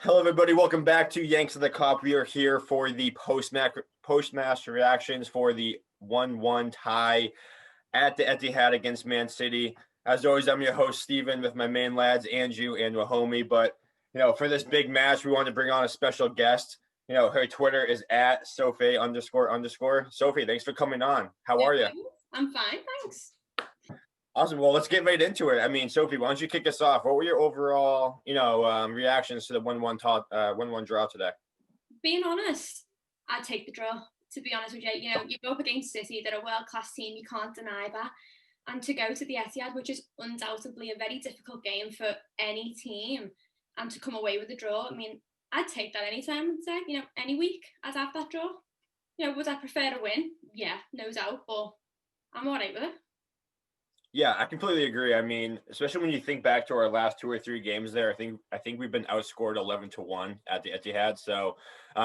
Hello, everybody. Welcome back to Yanks of the Cop. We are here for the post-match reactions for the 1-1 tie at the Etihad against Man City. As always, I'm your host, Steven, with my main lads, Andrew and Wahomie. But, for this big match, we wanted to bring on a special guest. Her Twitter is at Sophie__. Sophie, thanks for coming on. How are you? I'm fine, thanks. Awesome. Well, let's get right into it. I mean, Sophie, why don't you kick us off? What were your overall, reactions to the 1-1 draw today? Being honest, I'd take the draw. To be honest with you, you go up against City, they're a world-class team. You can't deny that. And to go to the Etihad, which is undoubtedly a very difficult game for any team, and to come away with a draw, I mean, I'd take that anytime. I'd say, any week, I'd have that draw. Would I prefer a win? Yeah, no doubt, but I'm all right with it. Yeah, I completely agree. I mean, especially when you think back to our last 2 or 3 games there, I think we've been outscored 11-1 at the Etihad. So,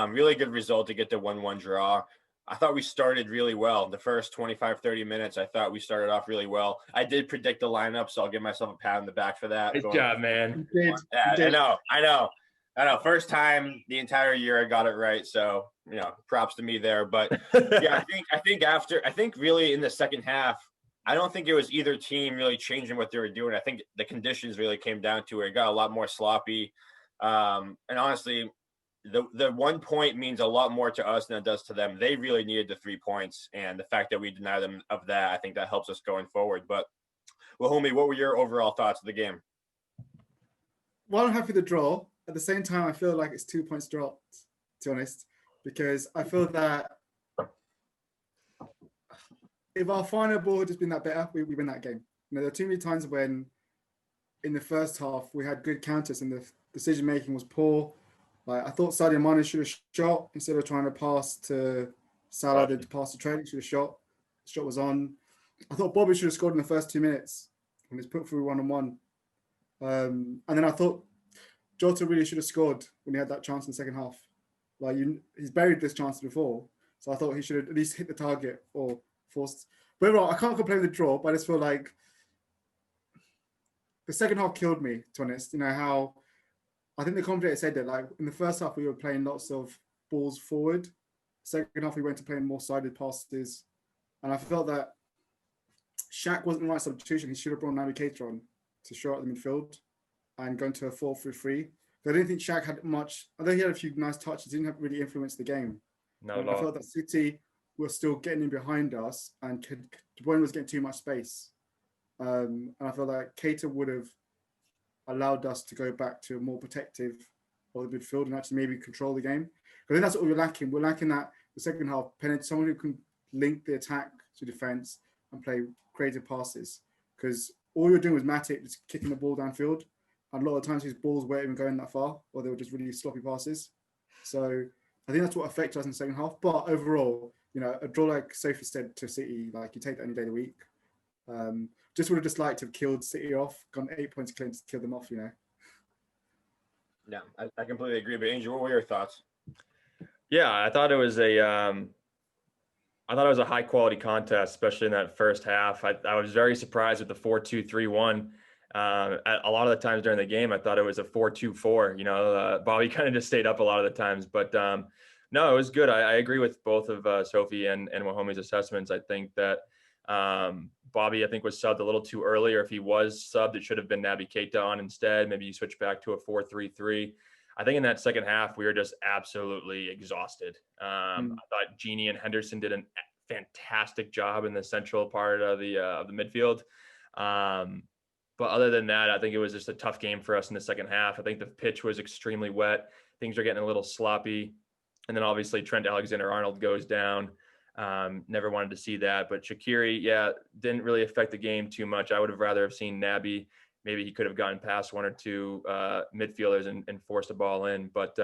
really good result to get the 1-1 draw. I thought we started really well. The first 25, 30 minutes, I thought we started off really well. I did predict the lineup, so I'll give myself a pat on the back for that. Good job, man. Yeah, I know. First time the entire year I got it right. So, props to me there. But yeah, I think really in the second half, I don't think it was either team really changing what they were doing. I think the conditions really came down to it. It got a lot more sloppy. And honestly, the 1 point means a lot more to us than it does to them. They really needed the 3 points. And the fact that we deny them of that, I think that helps us going forward. But, well, homie, what were your overall thoughts of the game? Well, I'm happy with the draw. At the same time, I feel like it's 2 points dropped, to be honest, because I feel that if our final ball had just been that better, we win that game. There are too many times when in the first half we had good counters and the decision making was poor. Like I thought Sadio Mane should have shot instead of trying to pass to Salah to pass to Trent. He should have shot. The shot was on. I thought Bobby should have scored in the first 2 minutes when he's put through 1-on-1. And then I thought Jota really should have scored when he had that chance in the second half. Like he's buried this chance before, so I thought he should have at least hit the target or forced. But overall, I can't complain with the draw, but I just feel like the second half killed me, to be honest. How I think the commentator said that like in the first half we were playing lots of balls forward. Second half we went to playing more sided passes. And I felt that Shaq wasn't the right substitution. He should have brought Naby Keita on to show out the midfield and go into a 4-3-3. I didn't think Shaq had much. I think he had a few nice touches. He didn't really influence the game. No, I felt that City were still getting in behind us, and De Bruyne was getting too much space. And I felt like Keita would have allowed us to go back to a more protective of the midfield and actually maybe control the game. Because I think that's what we're lacking. We're lacking that the second half, someone who can link the attack to defense and play creative passes. Because all you're doing was Matic just kicking the ball downfield. And a lot of times his balls weren't even going that far, or they were just really sloppy passes. So I think that's what affected us in the second half. But overall, a draw, like Sophie said, to City, like you take that any day of the week. Just would have just liked to have killed City off, gone 8 points clean to kill them off, Yeah, I completely agree. But Andrew, what were your thoughts? Yeah, I thought it was a high quality contest, especially in that first half. I was very surprised with the 4-2-3-1. A lot of the times during the game, I thought it was a 4-2-4. Bobby kind of just stayed up a lot of the times, but no, it was good. I agree with both of Sophie and Wahomie's assessments. I think that Bobby, I think, was subbed a little too early, or if he was subbed, it should have been Naby Keita on instead. Maybe you switch back to a 4-3-3. I think in that second half, we were just absolutely exhausted. I thought Genie and Henderson did a fantastic job in the central part of the midfield. But other than that, I think it was just a tough game for us in the second half. I think the pitch was extremely wet. Things are getting a little sloppy. And then obviously Trent Alexander-Arnold goes down. Never wanted to see that. But Shaqiri, didn't really affect the game too much. I would have rather have seen Naby. Maybe he could have gotten past 1 or 2 midfielders and forced the ball in. But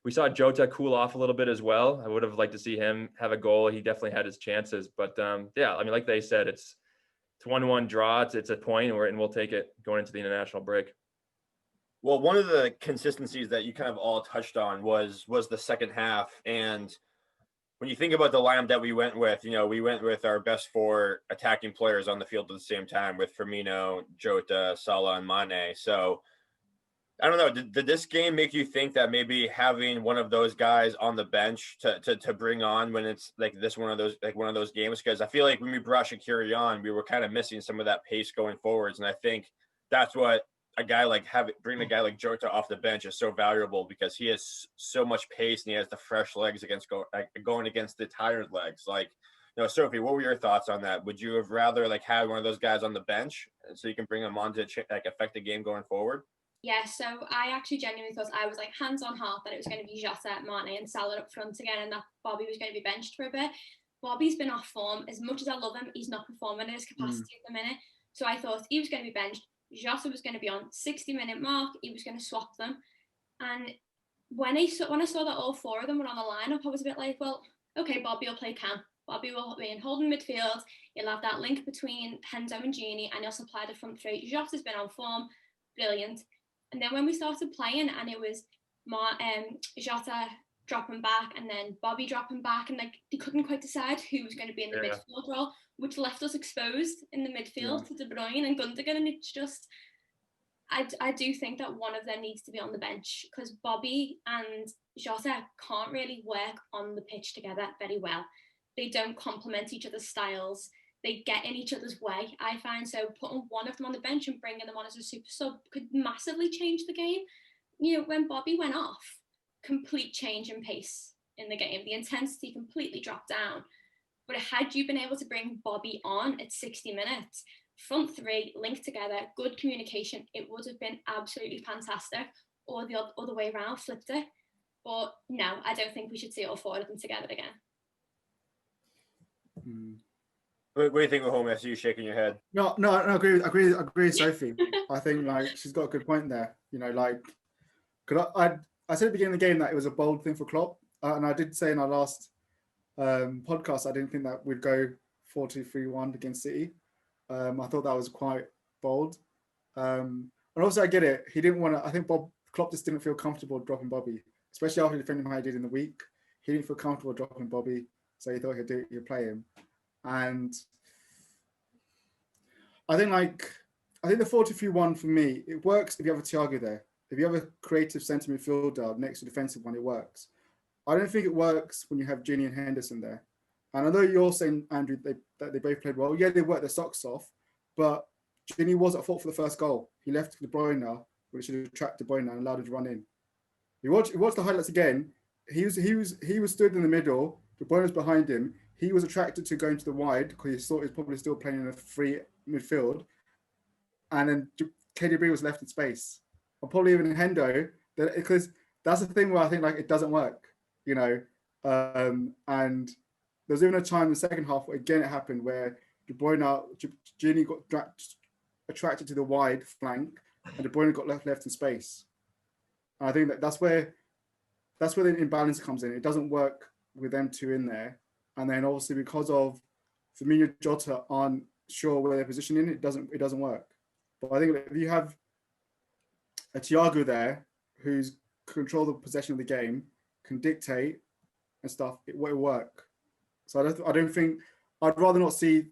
we saw Jota cool off a little bit as well. I would have liked to see him have a goal. He definitely had his chances. But like they said, it's 1-1 draw. It's a point, and we'll take it going into the international break. Well, one of the consistencies that you kind of all touched on was the second half. And when you think about the lineup that we went with, we went with our best 4 attacking players on the field at the same time with Firmino, Jota, Salah, and Mane. So I don't know. Did this game make you think that maybe having one of those guys on the bench to bring on when it's like one of those games? Because I feel like when we brought Shaqiri on, we were kind of missing some of that pace going forwards, and I think that's what bring a guy like Jota off the bench is so valuable, because he has so much pace and he has the fresh legs going against the tired legs. Like, Sophie, what were your thoughts on that? Would you have rather had one of those guys on the bench so you can bring them on to affect the game going forward? Yeah, so I actually genuinely thought, I was hands on heart that it was going to be Jota, Mane and Salah up front again, and that Bobby was going to be benched for a bit. Bobby's been off form. As much as I love him, he's not performing in his capacity at the minute. So I thought he was going to be benched. Jota was going to be on 60-minute mark. He was going to swap them. And when I saw that all four of them were on the lineup, I was a bit like, well, okay, Bobby will play Cam. Bobby will be in holding midfield. He'll have that link between Hendo and Gini, and he'll supply the front three. Jota's been on form. Brilliant. And then when we started playing, and it was Jota dropping back and then Bobby dropping back, and they couldn't quite decide who was going to be in the midfield role, which left us exposed in the midfield to De Bruyne and Gundogan. And it's just, I do think that one of them needs to be on the bench, because Bobby and Jota can't really work on the pitch together very well. They don't complement each other's styles. They get in each other's way, I find. So putting one of them on the bench and bringing them on as a super sub could massively change the game. When Bobby went off, complete change in pace in the game. The intensity completely dropped down. But had you been able to bring Bobby on at 60 minutes, front three, linked together, good communication, it would have been absolutely fantastic. Or the other way around, flipped it. But no, I don't think we should see all four of them together again. What do you think of home? I see you shaking your head. No, I agree with Sophie. I think she's got a good point there. Cause I said at the beginning of the game that it was a bold thing for Klopp, and I did say in our last podcast I didn't think that we'd go 4-2-3-1 against City. I thought that was quite bold, and also I get it. He didn't want to. I think Klopp just didn't feel comfortable dropping Bobby, especially after defending how he did in the week. He didn't feel comfortable dropping Bobby, so he thought he'd play him. And I think the 4-2-3-1 for me, it works if you have a Thiago there. If you have a creative centre midfielder next to defensive one, it works. I don't think it works when you have Gini and Henderson there. And I know you're saying, Andrew, that they both played well. Yeah, they worked their socks off, but Gini was at fault for the first goal. He left De Bruyne, which should have trapped De Bruyne and allowed him to run in. You watch the highlights again. He was stood in the middle. De Bruyne was behind him. He was attracted to going to the wide because he thought he was probably still playing in a free midfield. And then KDB was left in space. Or probably even Hendo, because that's the thing where I think it doesn't work, And there was even a time in the second half where again it happened where De Bruyne, Gini got attracted to the wide flank and De Bruyne got left in space. And I think that's where the imbalance comes in. It doesn't work with them two in there. And then obviously because of Firmino and Jota aren't sure where they're positioning, it doesn't work. But I think if you have a Thiago there who's control the possession of the game, can dictate and stuff, it will work. So I don't think I'd rather not see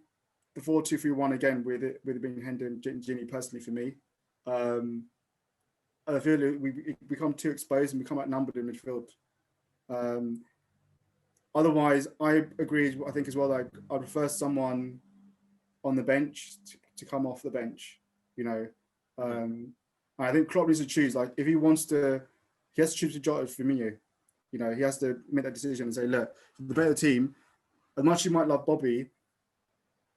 the 4-2-3-1 again with it being Hendo and Gini personally for me. I feel like we become too exposed and become outnumbered in midfield. Otherwise, I agree. I think as well. I prefer someone on the bench to come off the bench. I think Klopp needs to choose. If he wants to, he has to choose to Jota for Firmino. He has to make that decision and say, look, the better team. As much as you might love Bobby,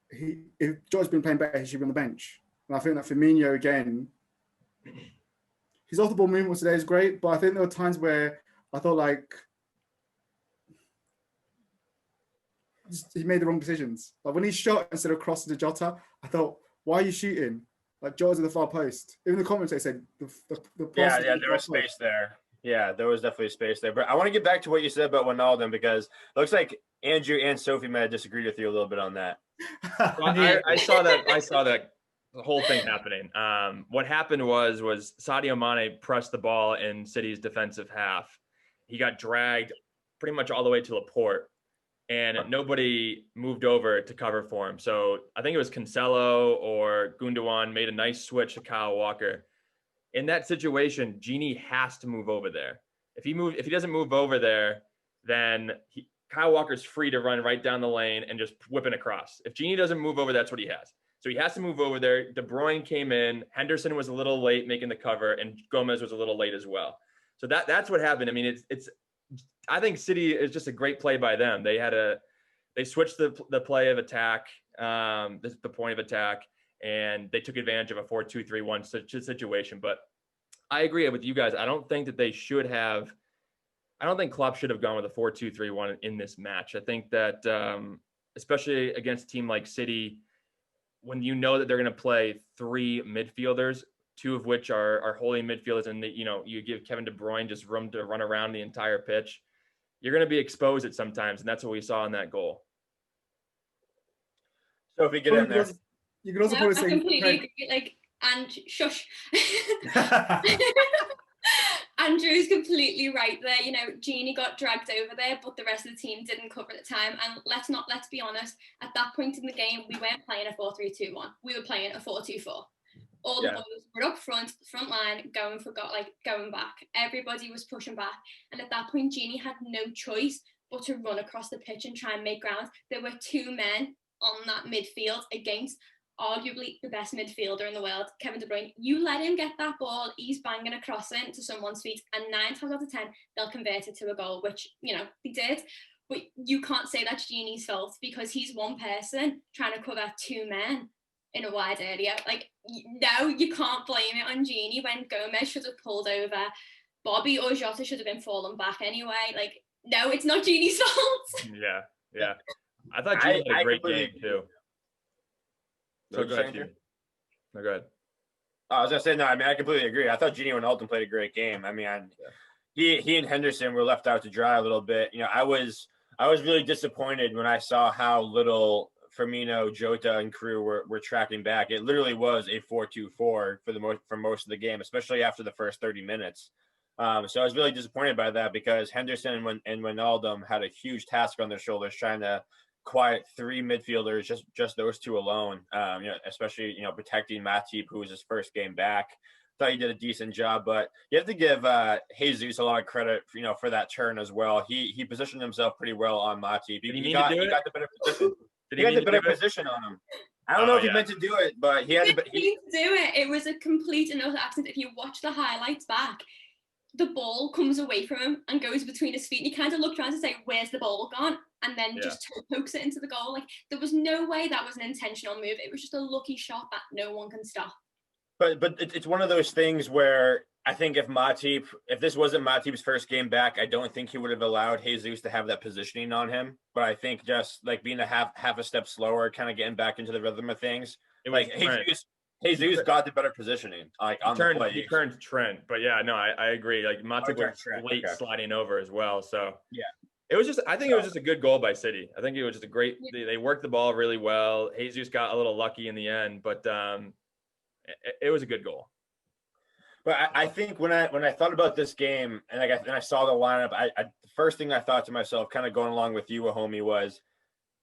if Jota's been playing better, he should be on the bench. And I think that Firmino again, his off the ball movement today is great, but I think there were times where I thought he made the wrong decisions. When he shot instead of crossing to Jota, I thought, why are you shooting? Jota's in the far post. Even the commentator said the yeah, there was space there. Yeah, there was definitely space there. But I want to get back to what you said about Wijnaldum, because it looks like Andrew and Sophie might have disagreed with you a little bit on that. Well, I saw that the whole thing happening. What happened was Sadio Mane pressed the ball in City's defensive half. He got dragged pretty much all the way to Laporte, and nobody moved over to cover for him. So I think it was Cancelo or Gundogan made a nice switch to Kyle Walker. In that situation, Genie has to move over there. If he doesn't move over there, then Kyle Walker's free to run right down the lane and just whip it across. If Genie doesn't move over, that's what he has. So he has to move over there. De Bruyne came in. Henderson was a little late making the cover, and Gomez was a little late as well. So that's what happened. I mean, it's. I think City is just a great play by them. They switched the play of attack, the point of attack, and they took advantage of a 4-2-3-1 situation. But I agree with you guys. I don't think that they should have. I don't think Klopp should have gone with a 4-2-3-1 in this match. I think that especially against a team like City, when you know that they're going to play three midfielders, two of which are holding midfielders, and you give Kevin De Bruyne just room to run around the entire pitch, you're going to be exposed at sometimes, and that's what we saw in that goal. So if we get in there, you can also probably say, I completely agree. And shush. Andrew's completely right there. Genie got dragged over there, but the rest of the team didn't cover at the time. And let's be honest, at that point in the game, we weren't playing a 4-3-2-1. We were playing a 4-2-4. All the boys were up front line, going back. Everybody was pushing back. And at that point, Genie had no choice but to run across the pitch and try and make ground. There were two men on that midfield against arguably the best midfielder in the world, Kevin De Bruyne. You let him get that ball, he's banging across it to someone's feet, and 9 times out of 10, they'll convert it to a goal, which, they did. But you can't say that's Genie's fault, because he's one person trying to cover two men in a wide area. No, you can't blame it on Genie when Gomez should have pulled over. Bobby or Jota should have been falling back anyway. No, it's not Genie's fault. Yeah. I thought Genie had a great game too. So go ahead, Genie. No, go ahead. I was gonna say no. I mean, I completely agree. I thought Wijnaldum played a great game. I mean, he and Henderson were left out to dry a little bit. I was really disappointed when I saw how little Firmino, Jota, and crew were tracking back. It literally was a 4-2-4 for most of the game, especially after the first 30 minutes. So I was really disappointed by that, because Henderson and Wijnaldum had a huge task on their shoulders trying to quiet three midfielders, just those two alone. Especially protecting Matip, who was his first game back. Thought he did a decent job, but you have to give Jesus a lot of credit, for that turn as well. He positioned himself pretty well on Matip. He got the better position. He got the better position on him. I don't know if he meant to do it, but he had to do it. It was a complete and utter accident. If you watch the highlights back, the ball comes away from him and goes between his feet, and he kind of looked around to say, "Where's the ball gone?" And then just pokes it into the goal. There was no way that was an intentional move. It was just a lucky shot that no one can stop. But it's one of those things where I think if this wasn't Matip's first game back, I don't think he would have allowed Jesus to have that positioning on him. But I think just being a half a step slower, kind of getting back into the rhythm of things. Jesus got the better positioning. He turned Trent, but I agree. Matip was late sliding over as well. So it was I think it was just a good goal by City. I think it was just a great. They worked the ball really well. Jesus got a little lucky in the end, but it was a good goal. But I think when I thought about this game and I saw the lineup, the first thing I thought to myself, kind of going along with you, homie, was,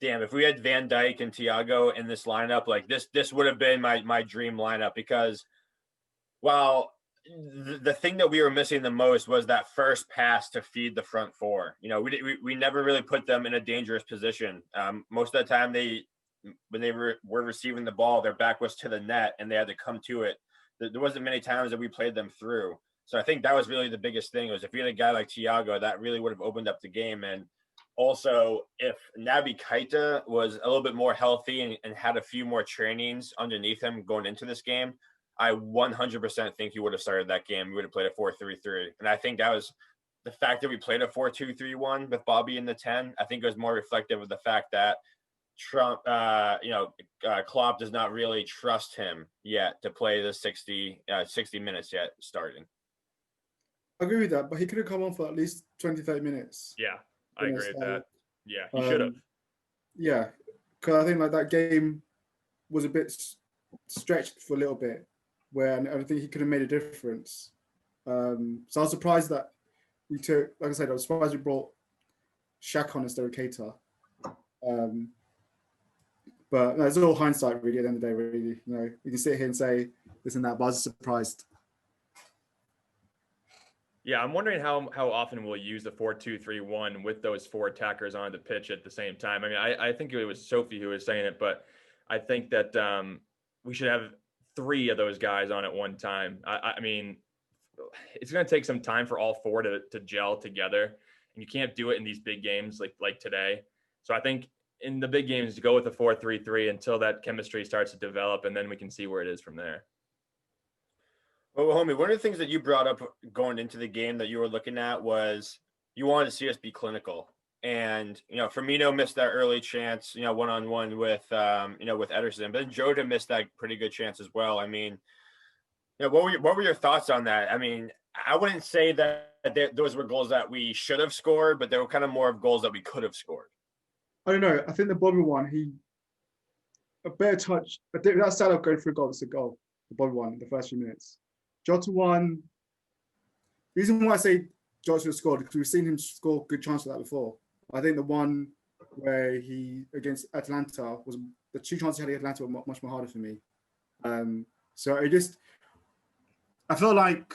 damn, if we had Van Dijk and Thiago in this lineup, this would have been my dream lineup, because while the thing that we were missing the most was that first pass to feed the front four. We never really put them in a dangerous position. Most of the time when they were receiving the ball, their back was to the net and they had to come to it. There wasn't many times that we played them through. So I think that was really the biggest thing, was if we had a guy like Thiago, that really would have opened up the game. And also, if Naby Keita was a little bit more healthy and had a few more trainings underneath him going into this game, I 100% think he would have started that game. We would have played a 4-3-3. And I think that was the fact that we played a 4-2-3-1 with Bobby in the 10. I think it was more reflective of the fact that Klopp does not really trust him yet to play the 60 minutes yet starting. I agree with that, but he could have come on for at least 20-30 minutes. Yeah, I agree with that. Yeah, he should have. Yeah, because I think that game was a bit stretched for a little bit, where I think he could have made a difference. So I was surprised that we took, like I said, I was surprised we brought Shaq on instead of Keita. But it's all hindsight, really, at the end of the day, really. We can sit here and say this and that, but I was surprised. Yeah, I'm wondering how often we'll use the 4-2-3-1 with those 4 attackers on the pitch at the same time. I mean, I think it was Sophie who was saying it, but I think that we should have 3 of those guys on at one time. I mean, it's going to take some time for all 4 to gel together, and you can't do it in these big games like today. So I think in the big games, go with the 4-3-3 until that chemistry starts to develop, and then we can see where it is from there. Well, homie, one of the things that you brought up going into the game that you were looking at was you wanted to see us be clinical. And, Firmino missed that early chance, one-on-one with, with Ederson. But then Jota missed that pretty good chance as well. I mean, what were your thoughts on that? I mean, I wouldn't say that those were goals that we should have scored, but they were kind of more of goals that we could have scored. I don't know. I think the Bobby one, a better touch. I think that Salah going for a goal, it's a goal. The Bobby one, the first few minutes. Jota one. The reason why I say Jota should have scored because we've seen him score good chances like that before. I think the one where he against Atlanta was the 2 chances he had against Atlanta were much more harder for me. So I felt like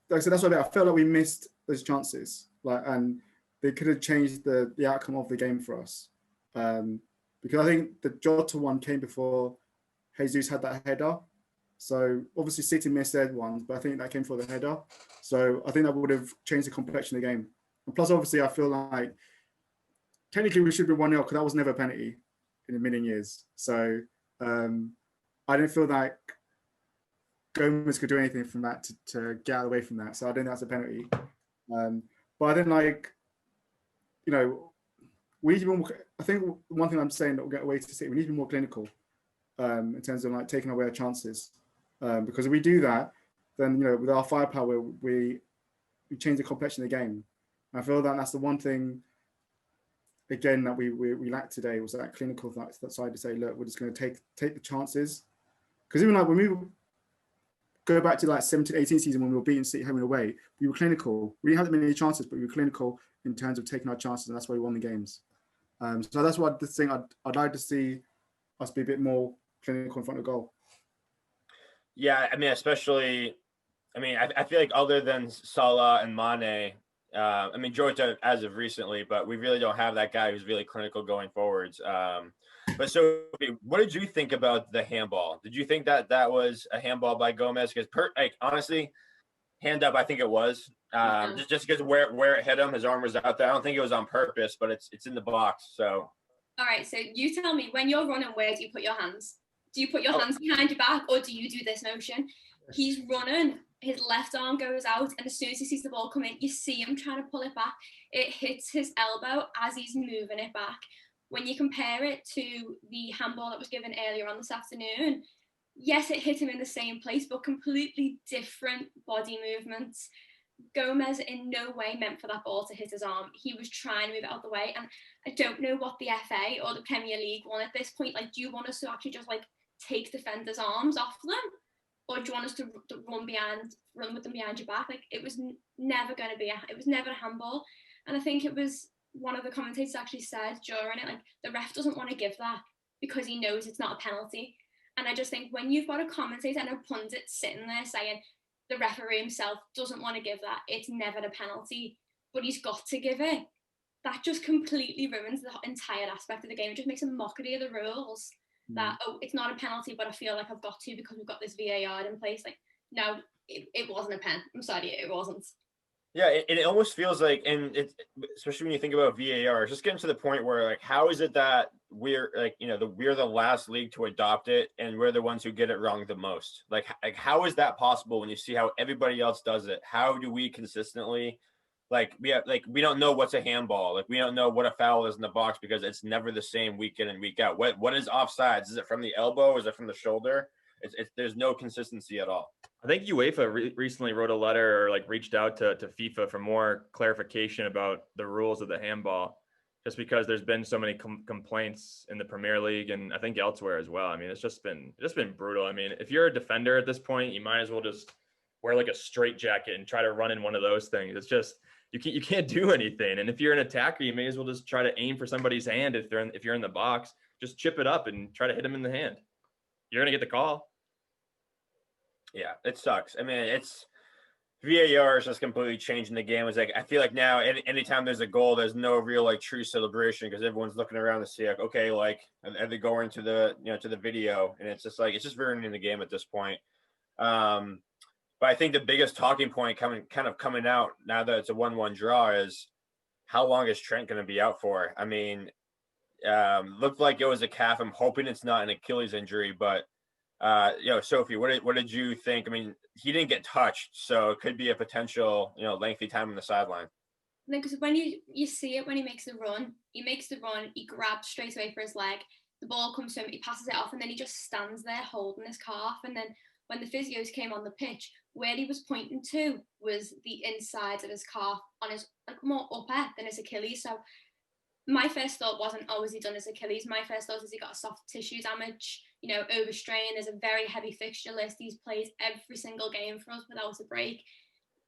that's what I felt like we missed those chances, and they could have changed the outcome of the game for us. Because I think the Jota one came before Jesus had that header. So obviously City missed their ones, but I think that came for the header. So I think that would have changed the complexion of the game. And plus, obviously, I feel like technically we should be 1-0 because that was never a penalty in a million years. So I didn't feel like Gomez could do anything from that to get out of the way from that. So I don't think that's a penalty. But I didn't we need to be more, I think one thing I'm saying that will get away to City, we need to be more clinical in terms of taking away our chances. Because if we do that, then with our firepower, we change the complexion of the game. And I feel that that's the one thing again that we lacked today was that clinical that side to say, look, we're just going to take the chances. Because even when we go back to 17-18 season when we were beating City home and away, we were clinical. We didn't have that many chances, but we were clinical in terms of taking our chances, and that's why we won the games. So that's what the thing I'd like to see us be a bit more clinical in front of goal. Yeah, I mean, especially, I feel like other than Salah and Mane, Jota as of recently, but we really don't have that guy who's really clinical going forwards. But so, what did you think about the handball? Did you think that was a handball by Gomez? Because, honestly, hand up, I think it was. Just because where it hit him, his arm was out there. I don't think it was on purpose, but it's in the box. So. All right. So you tell me, when you're running, where do you put your hands? Do you put your hands behind your back, or do you do this motion? He's running, his left arm goes out, and as soon as he sees the ball come in, you see him trying to pull it back. It hits his elbow as he's moving it back. When you compare it to the handball that was given earlier on this afternoon, yes, it hit him in the same place, but completely different body movements. Gomez in no way meant for that ball to hit his arm. He was trying to move it out the way, and I don't know what the FA or the Premier League want at this point. Do you want us to actually just take defenders' arms off them, or do you want us to run with them behind your back? It was never going to be it was never a handball. And I think it was one of the commentators actually said during it, the ref doesn't want to give that because he knows it's not a penalty. And I just think when you've got a commentator and a pundit sitting there saying the referee himself doesn't want to give that, it's never a penalty, but he's got to give it, that just completely ruins the entire aspect of the game. It just makes a mockery of the rules. That, it's not a penalty, but I feel like I've got to because we've got this VAR in place. No, it wasn't a pen. I'm sorry, it wasn't. Yeah, it almost feels like, and it's especially when you think about VAR, it's just getting to the point where how is it that we're we're the last league to adopt it, and we're the ones who get it wrong the most? How is that possible when you see how everybody else does it? How do we consistently? We don't know what's a handball. We don't know what a foul is in the box because it's never the same week in and week out. What is offsides? Is it from the elbow? Is it from the shoulder? There's no consistency at all. I think UEFA recently wrote a letter or reached out to FIFA for more clarification about the rules of the handball, just because there's been so many complaints in the Premier League and I think elsewhere as well. It's just been brutal. If you're a defender at this point, you might as well just wear a straight jacket and try to run in one of those things. It's just you can't do anything. And if you're an attacker, you may as well just try to aim for somebody's hand. If you're in the box, just chip it up and try to hit him in the hand. You're gonna get the call. Yeah, it sucks. I mean, it's VAR is just completely changing the game. It's like I feel like now anytime there's a goal, there's no real like true celebration because everyone's looking around to see like, okay, like are they going to the to the video, and it's just like it's just ruining the game at this point. But I think the biggest talking point coming out now that it's a 1-1 draw is how long is Trent going to be out for? I mean, looked like it was a calf. I'm hoping it's not an Achilles injury, but Sophie, what did you think? I mean, he didn't get touched, so it could be a potential, lengthy time on the sideline. Because when you see it when he makes the run, he grabs straight away for his leg. The ball comes to him, he passes it off, and then he just stands there holding his calf. And then when the physios came on the pitch, where he was pointing to was the inside of his calf on his more upper than his Achilles. So my first thought wasn't, oh, has he done his Achilles? My first thought is he got a soft tissue damage, overstrain. There's a very heavy fixture list. He's played every single game for us without a break.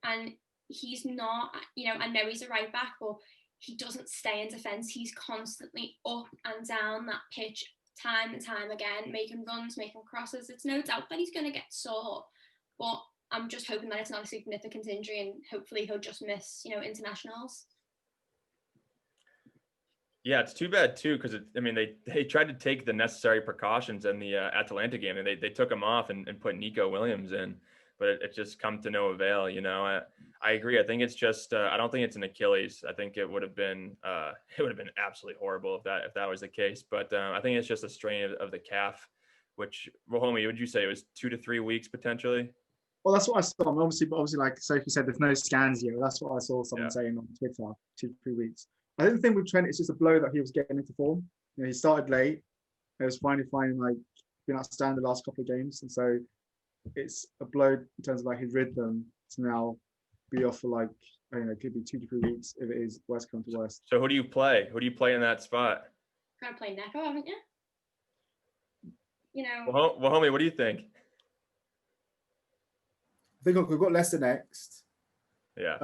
And he's not, I know he's a right back, but he doesn't stay in defence. He's constantly up and down that pitch time and time again, making runs, making crosses. It's no doubt that he's going to get sore, but I'm just hoping that it's not a significant injury and hopefully he'll just miss, internationals. Yeah, it's too bad too, because they tried to take the necessary precautions in the Atalanta game, and they took him off and put Nico Williams in, but it just come to no avail. I agree. I think it's just I don't think it's an Achilles. I think it would have been absolutely horrible if that was the case. But I think it's just a strain of the calf, which, homie, would you say it was 2 to 3 weeks potentially? Well, that's what I saw. Obviously, like Sophie said, there's no scans yet. That's what I saw someone saying on Twitter, 2 to 3 weeks. I think the thing with Trent is just a blow that he was getting into form. He started late. It was finally like been outstanding the last couple of games, and so it's a blow in terms of like his rhythm to now be off for like it could be 2 to 3 weeks if it is worst come to worst. So who do you play? Who do you play in that spot? Gotta play Neco, haven't you? Well, homie, what do you think? I think we've got Leicester next. Yeah.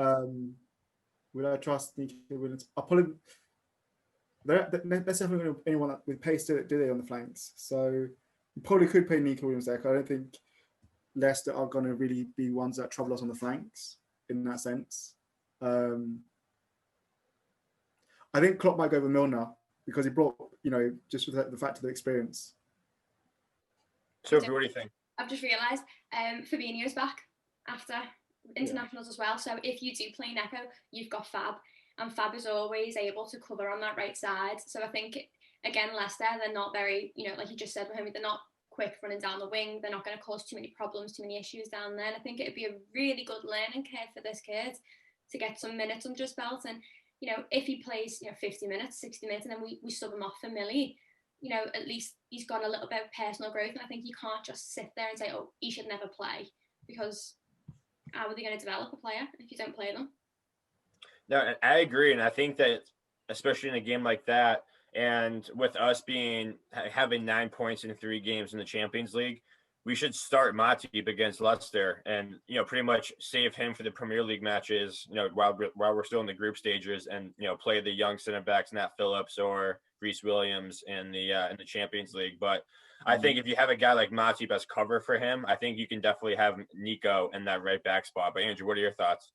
Would I trust Nico Williams? I'll probably. Leicester haven't got anyone with pace do they on the flanks, so you probably could play Nico Williams there. I don't think Leicester are going to really be ones that trouble us on the flanks in that sense. I think Klopp might go with Milner because he brought, just with the fact of the experience. Sophie, what do you think? I've just realised Fabinho's back after internationals as well. So if you do play Neco, you've got Fab, and Fab is always able to cover on that right side. So I think, again, Leicester, they're not very, like you just said, they're not quick running down the wing. They're not going to cause too many problems, too many issues down there. And I think it'd be a really good learning curve for this kid to get some minutes under his belt. And, if he plays, 50 minutes, 60 minutes, and then we sub him off for Millie, at least he's got a little bit of personal growth. And I think you can't just sit there and say, oh, he should never play, because how are they going to develop a player if you don't play them? No, I agree. And I think that, especially in a game like that, and with us having 9 points in 3 games in the Champions League, we should start Matip against Leicester and, pretty much save him for the Premier League matches, while we're still in the group stages, and, play the young center backs, Nat Phillips or Reece Williams in the Champions League. But I think if you have a guy like Matip as cover for him, I think you can definitely have Nico in that right back spot. But Andrew, what are your thoughts?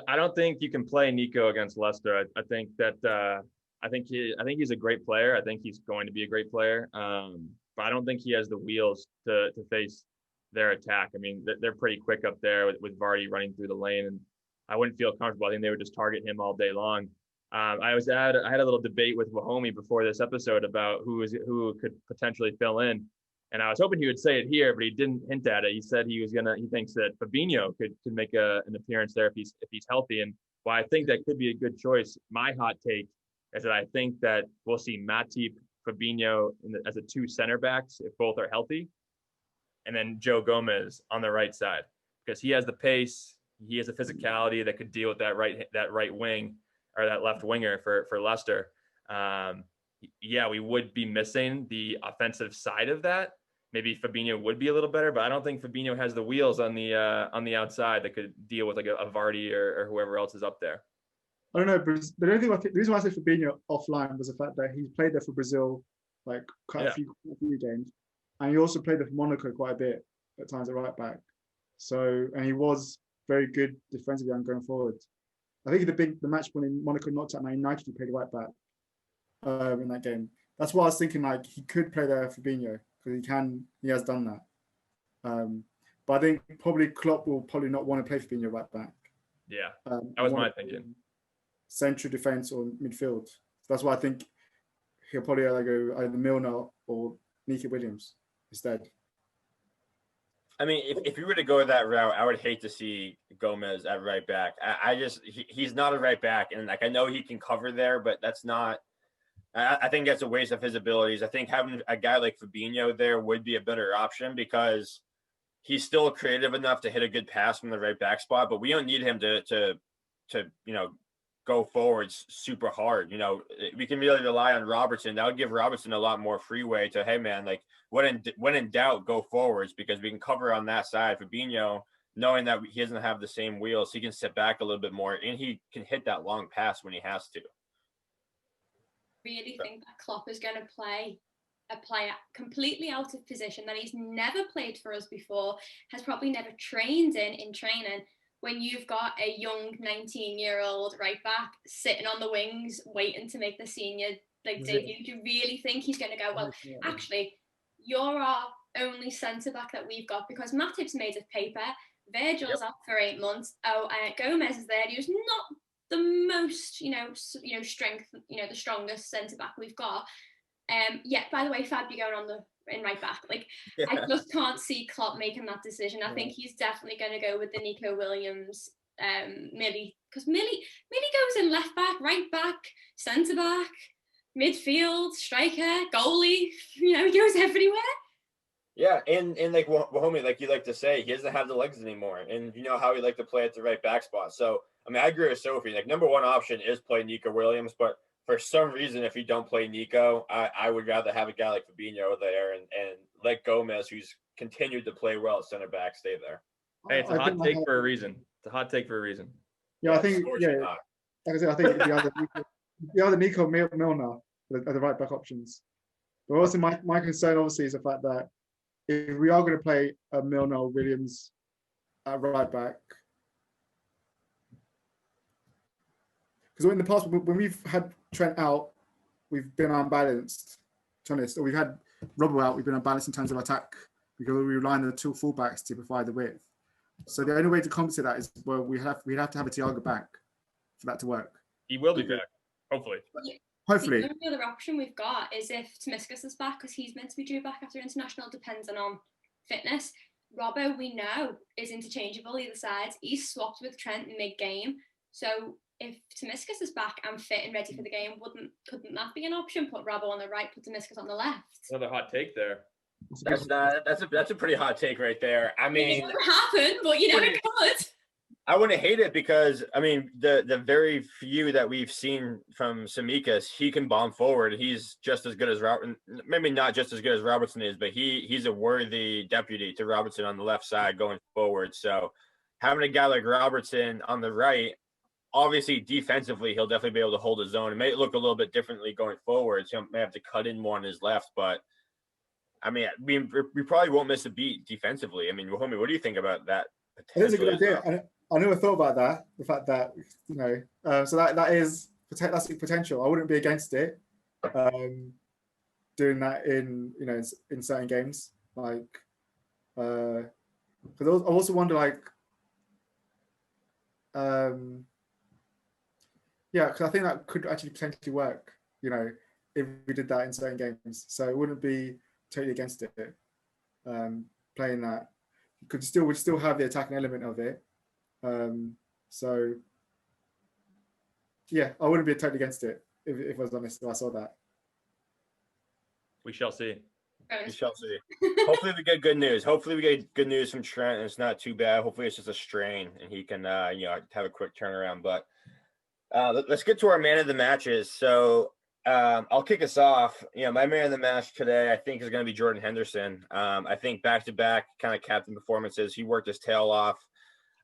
I don't think you can play Nico against Leicester. I think that I think he's a great player. I think he's going to be a great player. But I don't think he has the wheels to face their attack. I mean, they're pretty quick up there with Vardy running through the lane, and I wouldn't feel comfortable. I think they would just target him all day long. I had a little debate with Wahomie before this episode about who could potentially fill in, and I was hoping he would say it here, but he didn't hint at it. He said he thinks that Fabinho could make an appearance there if he's healthy, and while I think that could be a good choice, my hot take is that I think that we'll see Matip, Fabinho as the 2 center backs if both are healthy, and then Joe Gomez on the right side, because he has the pace, he has the physicality that could deal with that right wing or that left winger for Leicester. We would be missing the offensive side of that. Maybe Fabinho would be a little better, but I don't think Fabinho has the wheels on the outside that could deal with like a Vardy or whoever else is up there. I don't know, but the reason why I said Fabinho offline was the fact that he played there for Brazil, like quite a few games, and he also played there for Monaco quite a bit at times at right back. So, and he was very good defensively and going forward. I think the match when Monaco knocked out Man United, he played right back in that game. That's why I was thinking like he could play there for Fabinho because he has done that. But I think probably Klopp will probably not want to play Fabinho right back. Yeah, that was my thinking. Central defense or midfield. So that's why I think he'll probably either go either Milner or Nico Williams instead. I mean, if you were to go that route, I would hate to see Gomez at right back. He's not a right back, and like I know he can cover there, but that's not. I think that's a waste of his abilities. I think having a guy like Fabinho there would be a better option because he's still creative enough to hit a good pass from the right back spot, but we don't need him to go forwards super hard. We can really rely on Robertson. That would give Robertson a lot more freeway to, hey man, like when in doubt, go forwards because we can cover on that side. Fabinho, knowing that he doesn't have the same wheels, he can sit back a little bit more and he can hit that long pass when he has to. Really think that Klopp is going to play a player completely out of position that he's never played for us before, has probably never trained in training, when you've got a young 19-year-old right back sitting on the wings waiting to make the senior debut. Do you really think he's going to go, well, actually, you're our only centre-back that we've got because Matip's made of paper, Virgil's out for 8 months, Gomez is there, he was not the most, strength, the strongest centre-back we've got. By the way, Fab, you're going in right back. I just can't see Klopp making that decision. I think he's definitely going to go with the Nico Williams, Millie, because Millie goes in left back, right back, centre back, midfield, striker, goalie. He goes everywhere. Yeah, and like homie, like you like to say, he doesn't have the legs anymore, and you know how he like to play at the right back spot. So I mean, I agree with Sophie. Like number one option is play Nico Williams, but for some reason, if you don't play Nico, I would rather have a guy like Fabinho there and let Gomez, who's continued to play well at center back, stay there. Hey, it's a hot take for a reason. It's a hot take for a reason. Yeah, I think, like I said, I think the other Nico Milner are the right back options. But also my concern, obviously, is the fact that if we are going to play a Milner or Williams at right back, because in the past, when we've had Trent out, we've been unbalanced, to be honest. Or we've had Robbo out, we've been unbalanced in terms of attack because we rely on the two fullbacks to provide the width. So the only way to compensate that is, well, we'd have to have a Thiago back for that to work. He will be back, hopefully. Hopefully. The only other option we've got is if Tomiskas is back, because he's meant to be due back after international, depending on fitness. Robbo, we know, is interchangeable either side. He's swapped with Trent mid-game. So if Tomiskas is back and fit and ready for the game, couldn't that be an option? Put Robbo on the right, put Tomiskas on the left. Another hot take there. That's a pretty hot take right there. I mean, it never happened, but you never could. I wouldn't hate it because I mean the very few that we've seen from Tsimikas, he can bomb forward. He's just as good as maybe not just as good as Robertson is, but he's a worthy deputy to Robertson on the left side going forward. So having a guy like Robertson on the right, obviously defensively he'll definitely be able to hold his own. It may look a little bit differently going forward. So he may have to cut in more on his left, but I mean we probably won't miss a beat defensively. I mean, homie, what do you think about that? It is a good idea. I never thought about that. The fact that so that's the potential. I wouldn't be against it. Doing that in certain games, because I also wonder because I think that could actually potentially work. If we did that in certain games, so it wouldn't be totally against it. Playing that, we'd still have the attacking element of it. So yeah, I wouldn't be totally against it if I was honest. If I saw that, we shall see. We shall see. Hopefully, we get good news. Hopefully, we get good news from Trent, and it's not too bad. Hopefully, it's just a strain, and he can have a quick turnaround. But let's get to our man of the matches. So I'll kick us off. My man of the match today, I think, is going to be Jordan Henderson. I think back-to-back kind of captain performances. He worked his tail off.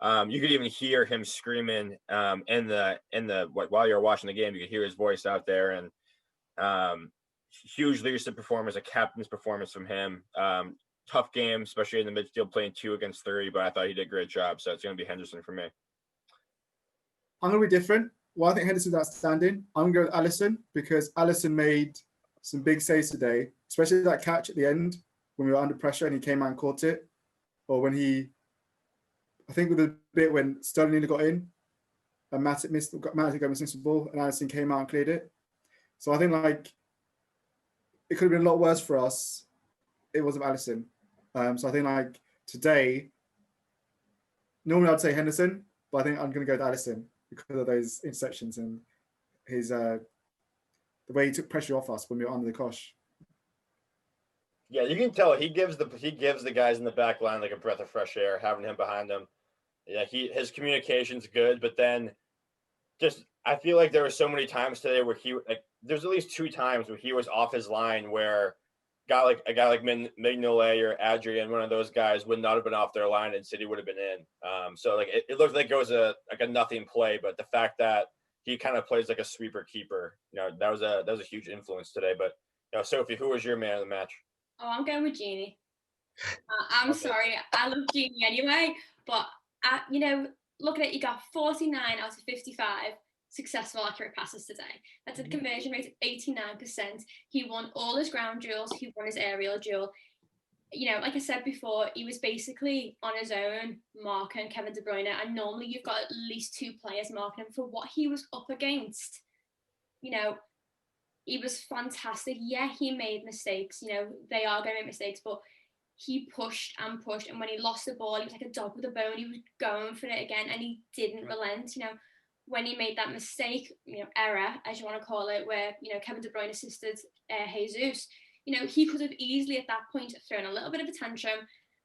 You could even hear him screaming while you're watching the game. You could hear his voice out there, and huge leadership performance, a captain's performance from him. tough game, especially in the midfield playing 2 against 3, but I thought he did a great job. So it's going to be Henderson for me. I'm going to be different. Well, I think Henderson's outstanding. I'm going to go with Alisson because Alisson made some big saves today, especially that catch at the end when we were under pressure and he came out and caught it. Or when I think with the bit when Sterling nearly got in and Matic got missing the ball and Alisson came out and cleared it. So I think like it could have been a lot worse for us. It wasn't Alisson. So I think like today, normally I'd say Henderson, but I think I'm going to go with Alisson because of those interceptions and his the way he took pressure off us when we were under the cosh. Yeah, you can tell he gives the guys in the back line like a breath of fresh air, having him behind him. Yeah, his communication's good, but then just I feel like there were so many times today where there's at least 2 times where he was off his line where a guy like Mignolet or Adrian, one of those guys, would not have been off their line and City would have been in. So like it looked like it was a nothing play, but the fact that he kind of plays like a sweeper keeper, that was a huge influence today. But Sophie, who was your man of the match? Oh, I'm going with Genie. I'm sorry, I love Genie anyway, but look at it, you got 49 out of 55 successful accurate passes today. That's a conversion rate of 89%. He won all his ground duels, he won his aerial duel. Like I said before, he was basically on his own marking Kevin De Bruyne, and normally you've got at least 2 players marking him for what he was up against. He was fantastic. Yeah, he made mistakes. They are going to make mistakes, but he pushed and pushed. And when he lost the ball, he was like a dog with a bone. He was going for it again, and he didn't relent. When he made that mistake, error, as you want to call it, where, Kevin De Bruyne assisted Jesus, he could have easily at that point thrown a little bit of a tantrum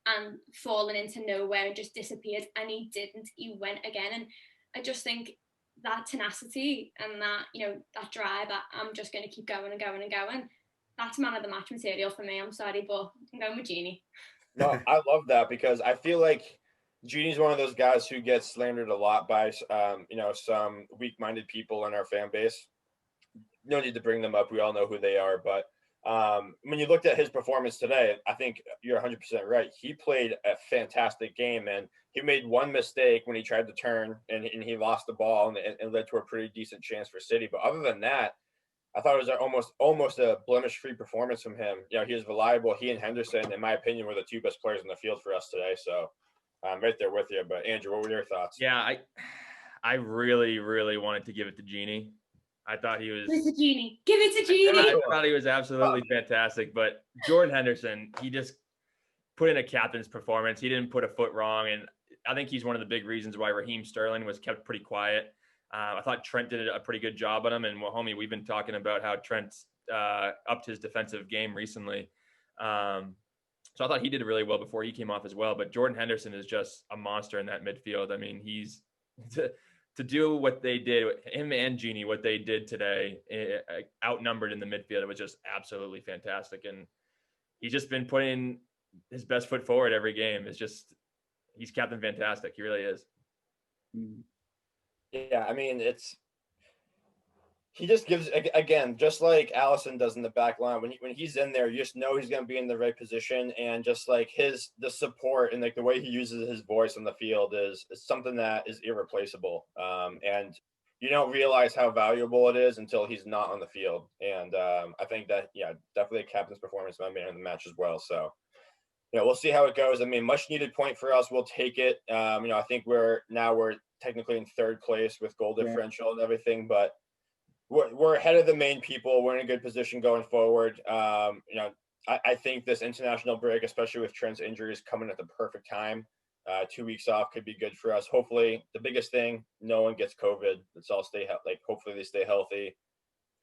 and fallen into nowhere and just disappeared. And he didn't. He went again. And I just think that tenacity and that, that drive, I'm just going to keep going and going and going. That's man of the match material for me. I'm sorry, but I'm going with Genie. No, I love that because I feel like Genie's one of those guys who gets slandered a lot by, some weak-minded people in our fan base. No need to bring them up. We all know who they are. But when you looked at his performance today, I think you're 100% right. He played a fantastic game, and he made one mistake when he tried to turn, and he lost the ball, and led to a pretty decent chance for City. But other than that, I thought it was almost a blemish-free performance from him. He was reliable. He and Henderson, in my opinion, were the 2 best players in the field for us today. So I'm right there with you. But Andrew, what were your thoughts? Yeah, I really, really wanted to give it to Genie. I thought he was. Give it to Genie. Give it to Genie. I thought he was absolutely fantastic. But Jordan Henderson, he just put in a captain's performance. He didn't put a foot wrong, and I think he's one of the big reasons why Raheem Sterling was kept pretty quiet. I thought Trent did a pretty good job on him. And, well, homie, we've been talking about how Trent's upped his defensive game recently. So I thought he did really well before he came off as well. But Jordan Henderson is just a monster in that midfield. I mean, he's to do what they did, him and Genie, what they did today, outnumbered in the midfield. It was just absolutely fantastic. And he's just been putting his best foot forward every game. He's Captain Fantastic. He really is. Yeah, I mean, he just gives, again, just like Alisson does in the back line, when he's in there, you just know he's going to be in the right position, and just like the support and like the way he uses his voice on the field is something that is irreplaceable. And you don't realize how valuable it is until he's not on the field. And I think that, yeah, definitely a captain's performance, my man of the match as well. So, we'll see how it goes. I mean, much needed point for us. We'll take it. I think we're technically in 3rd place with goal differential and everything, but we're ahead of the main people. We're in a good position going forward. I think this international break, especially with Trent's injuries, coming at the perfect time. 2 weeks off could be good for us. Hopefully, the biggest thing, no one gets COVID. Let's all hopefully they stay healthy.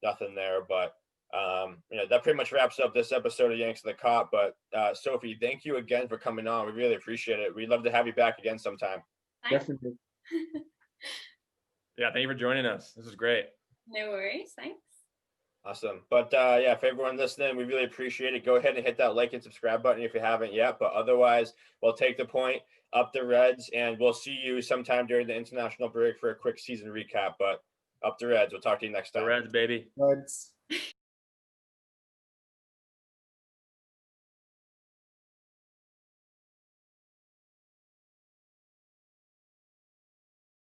Nothing there, but that pretty much wraps up this episode of Yanks of the Cop. But Sophie, thank you again for coming on. We really appreciate it. We'd love to have you back again sometime. Definitely. Yeah, thank you for joining us. This was great. No worries. Thanks. Awesome. But if everyone listening, we really appreciate it. Go ahead and hit that like and subscribe button if you haven't yet. But otherwise, we'll take the point, up the Reds, and we'll see you sometime during the international break for a quick season recap. But up the Reds. We'll talk to you next time. The Reds, baby. Reds.